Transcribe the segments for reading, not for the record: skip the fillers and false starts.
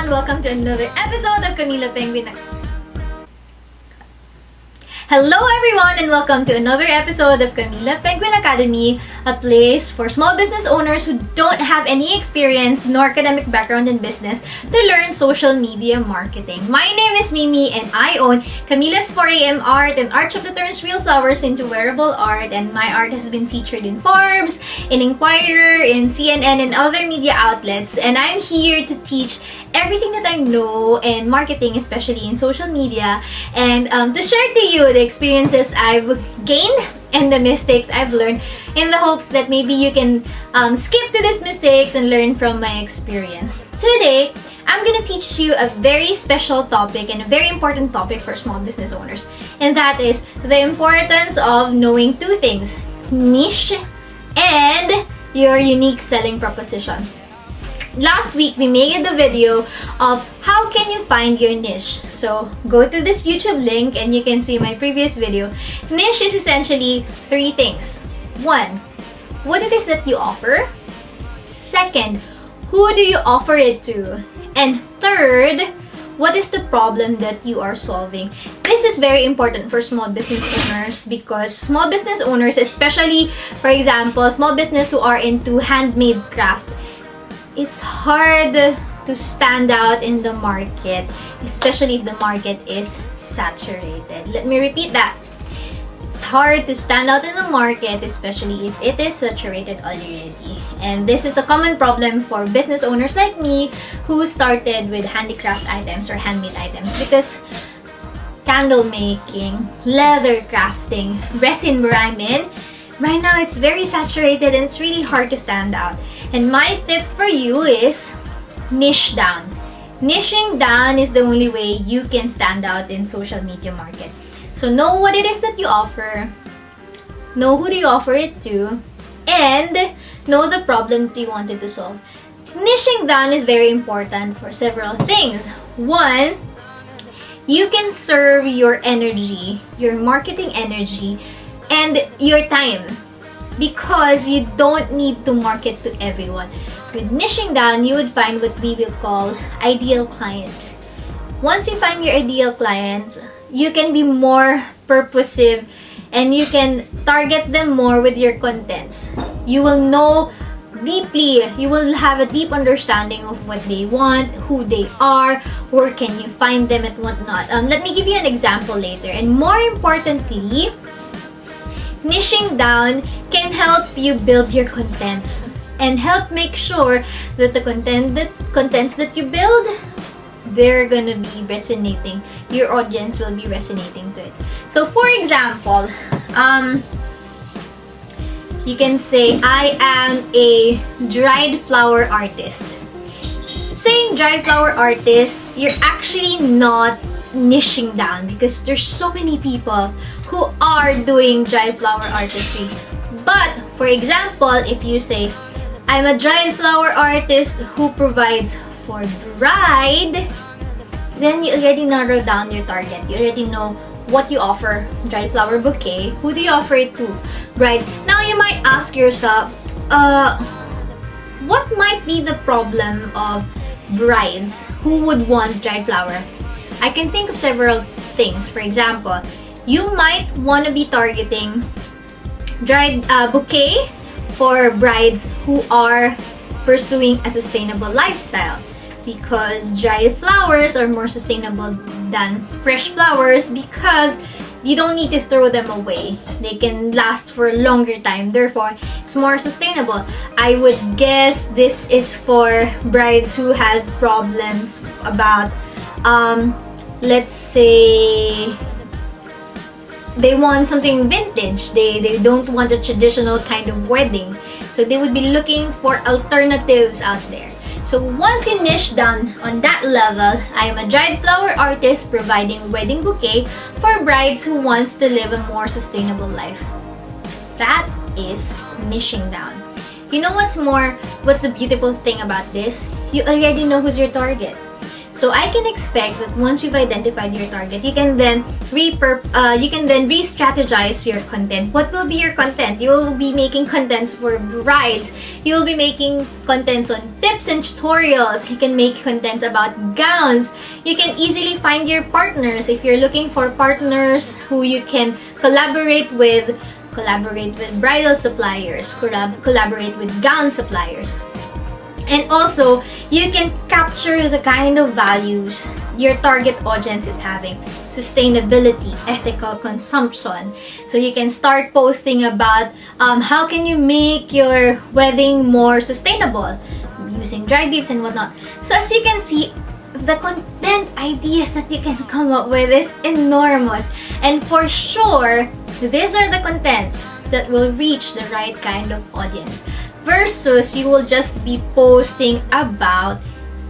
everyone! Welcome to another episode of Kamila Penguin. Hello everyone and welcome to another episode of Kamila Penguin Academy, a place for small business owners who don't have any experience nor academic background in business to learn social media marketing. My name is Mimi and I own Kamila's 4am Art, an art shop that turns real flowers into wearable art, and my art has been featured in Forbes, in Inquirer, in CNN and other media outlets, and I'm here to teach everything that I know in marketing, especially in social media, and to share to you the experiences I've gained and the mistakes I've learned, in the hopes that maybe you can skip to these mistakes and learn from my experience. Today, I'm gonna teach you a very special topic and a very important topic for small business owners, and that is the importance of knowing two things: niche and your unique selling proposition. Last week, we made the video of how can you find your niche. So, go to this YouTube link and you can see my previous video. Niche is essentially three things. One, what it is that you offer. Second, who do you offer it to? And third, what is the problem that you are solving? This is very important for small business owners, because small business owners, especially, for example, small business who are into handmade craft, it's hard to stand out in the market, especially if the market is saturated. Let me repeat that. It's hard to stand out in the market, especially if it is saturated already. And this is a common problem for business owners like me who started with handicraft items or handmade items, because candle making, leather crafting, resin ramen, right now it's very saturated and it's really hard to stand out. And my tip for you is niche down. Niching down is the only way you can stand out in social media market. So know what it is that you offer, know who do you offer it to, and know the problem that you wanted to solve. Niching down is very important for several things. One, you can serve your energy, your marketing energy, and your time, because you don't need to market to everyone. With niching down, you would find what we will call ideal client. Once you find your ideal client, you can be more purposive and you can target them more with your contents. You will know deeply, you will have a deep understanding of what they want, who they are, where can you find them and whatnot. Let me give you an example later. And more importantly, niching down can help you build your contents and help make sure that the contents that you build, they're gonna be resonating. Your audience will be resonating to it. So for example, you can say, I am a dried flower artist. Saying dried flower artist, you're actually not niching down, because there's so many people who are doing dried flower artistry. But for example, if you say, I'm a dried flower artist who provides for bride, then you already narrow down your target. You already know what you offer. Dried flower bouquet, who do you offer it to? Bride. Now you might ask yourself, what might be the problem of brides who would want dried flower? I can think of several things. For example, you might want to be targeting dried bouquet for brides who are pursuing a sustainable lifestyle, because dried flowers are more sustainable than fresh flowers, because you don't need to throw them away. They can last for a longer time, therefore it's more sustainable. I would guess this is for brides who has problems about let's say they want something vintage. They don't want a traditional kind of wedding. So they would be looking for alternatives out there. So once you niche down on that level, I am a dried flower artist providing wedding bouquet for brides who wants to live a more sustainable life. That is niching down. You know what's the beautiful thing about this? You already know who's your target. So So I can expect that once you've identified your target, you can then re-strategize your content. What will be your content? You will be making contents for brides. You will be making contents on tips and tutorials. You can make contents about gowns. You can easily find your partners. If you're looking for partners who you can collaborate with bridal suppliers, collaborate with gown suppliers. And also, you can capture the kind of values your target audience is having. Sustainability, ethical consumption. So you can start posting about how can you make your wedding more sustainable using dry leaves and whatnot. So as you can see, the content ideas that you can come up with is enormous. And for sure, these are the contents that will reach the right kind of audience. Versus you will just be posting about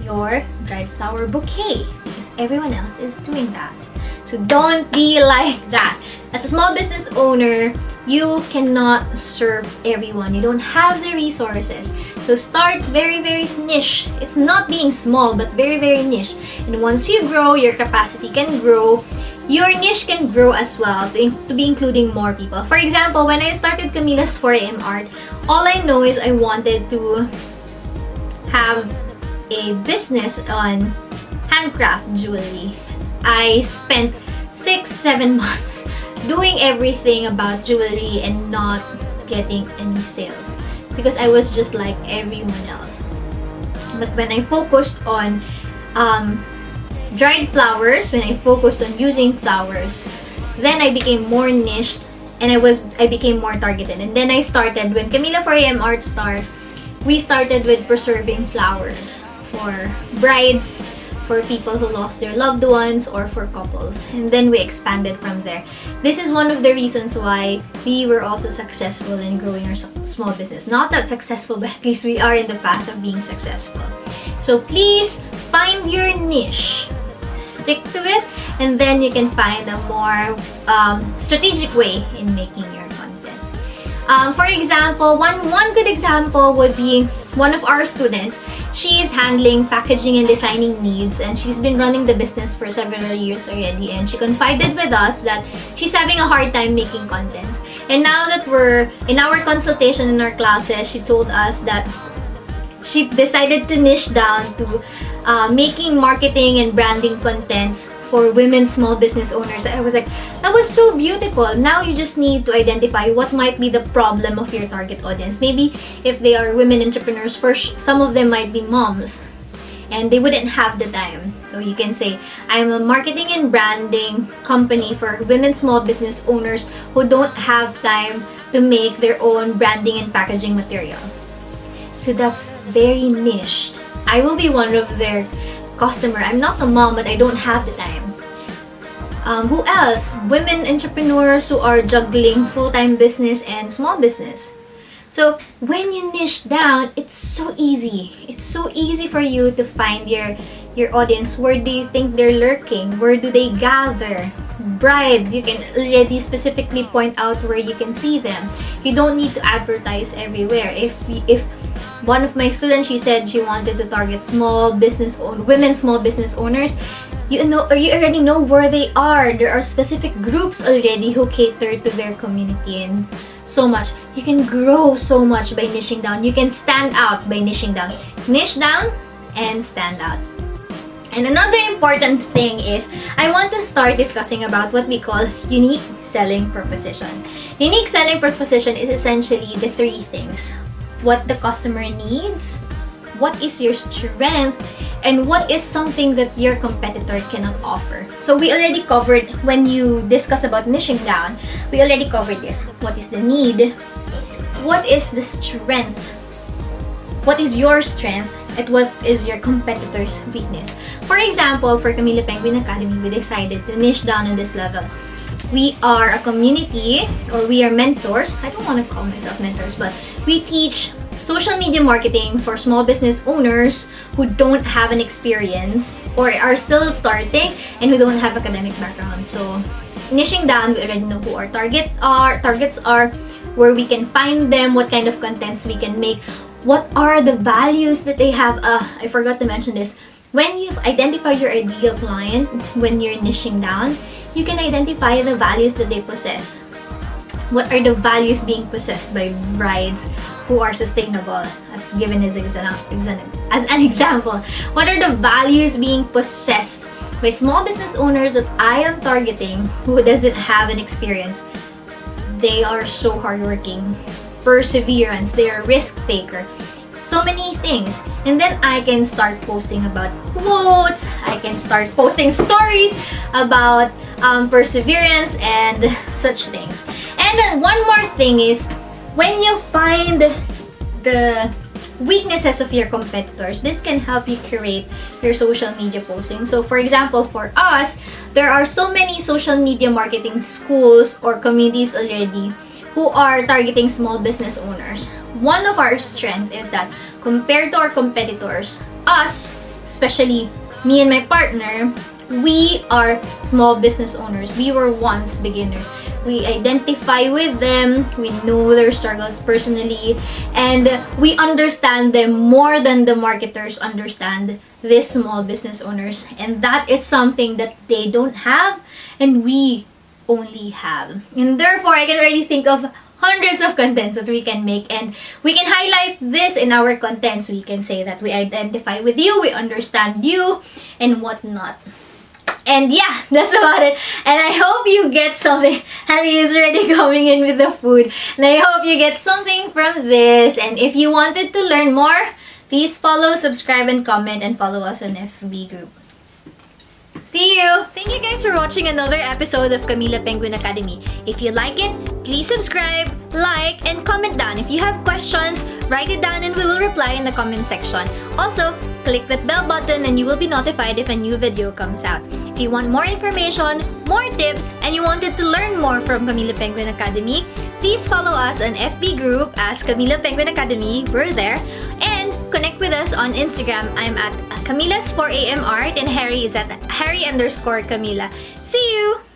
your dried flower bouquet because everyone else is doing that. So don't be like that. As a small business owner, you cannot serve everyone. You don't have the resources. So start very, very niche. It's not being small, but very, very niche. And once you grow, your capacity can grow. Your niche can grow as well to be including more people. For example, when I started Kamila's 4am art, all I know is I wanted to have a business on handcraft jewelry. I spent 6-7 months doing everything about jewelry and not getting any sales because I was just like everyone else. But when I focused on dried flowers, when I focused on using flowers, then I became more niched and I became more targeted. And then I started, when Kamila 4am art started, we started with preserving flowers for brides, for people who lost their loved ones, or for couples. And then we expanded from there. This is one of the reasons why we were also successful in growing our small business. Not that successful, but at least we are in the path of being successful. So please find your niche, stick to it, and then you can find a more strategic way in making your content. For example, one good example would be one of our students. She is handling packaging and designing needs, and she's been running the business for several years already, and she confided with us that she's having a hard time making contents. And now that we're in our consultation in our classes, she told us that she decided to niche down to making marketing and branding contents for women small business owners. I was like, that was so beautiful. Now you just need to identify what might be the problem of your target audience. Maybe if they are women entrepreneurs, first, some of them might be moms and they wouldn't have the time. So you can say, I'm a marketing and branding company for women small business owners who don't have time to make their own branding and packaging material. So that's very niched. I will be one of their customer. I'm not a mom, but I don't have the time. Who else? Women entrepreneurs who are juggling full-time business and small business. So when you niche down, it's so easy. It's so easy for you to find your audience. Where do you think they're lurking? Where do they gather? Bride, you can already specifically point out where you can see them. You don't need to advertise everywhere. If one of my students, she said she wanted to target women small business owners. You already know where they are. There are specific groups already who cater to their community, and so much. You can grow so much by niching down. You can stand out by niching down. Niche down and stand out. And another important thing is, I want to start discussing about what we call unique selling proposition. Unique selling proposition is essentially the three things: what the customer needs, what is your strength, and what is something that your competitor cannot offer. So we already covered, when you discuss about niching down, we already covered this. What is the need? What is the strength? What is your strength? And what is your competitor's weakness? For example, for Kamila Penguin Academy, we decided to niche down on this level. We are a community, or we are mentors. I don't want to call myself mentors, but we teach social media marketing for small business owners who don't have an experience or are still starting and who don't have academic background. So niching down, we already know who our targets are, where we can find them, what kind of contents we can make, what are the values that they have. I forgot to mention this. when you've identified your ideal client, when you're niching down, you can identify the values that they possess. What are the values being possessed by brides who are sustainable, as given as an example? What are the values being possessed by small business owners that I am targeting who doesn't have an experience? They are so hardworking, perseverance, they are risk taker, so many things. And then I can start posting about quotes, I can start posting stories about perseverance and such things. And then one more thing is, when you find the weaknesses of your competitors, this can help you curate your social media posting. So for example, for us, there are so many social media marketing schools or communities already who are targeting small business owners. One of our strengths is that compared to our competitors, us, especially me and my partner, we are small business owners. We were once beginners. We identify with them, we know their struggles personally, and we understand them more than the marketers understand these small business owners. And that is something that they don't have and we only have. And therefore, I can already think of hundreds of contents that we can make, and we can highlight this in our contents. We can say that we identify with you, we understand you, and whatnot. And yeah, that's about it. And I hope you get something. Harry is already coming in with the food. And I hope you get something from this. And if you wanted to learn more, please follow, subscribe, and comment, and follow us on FB group. See you! Thank you guys for watching another episode of Kamila Penguin Academy. If you like it, please subscribe, like, and comment down. If you have questions, write it down and we will reply in the comment section. Also, click that bell button and you will be notified if a new video comes out. If you want more information, more tips, and you wanted to learn more from Kamila Penguin Academy, please follow us on FB group as Kamila Penguin Academy. We're there. And connect with us on Instagram. I'm at Camila's 4am art and Harry is at Harry_Camila. See you!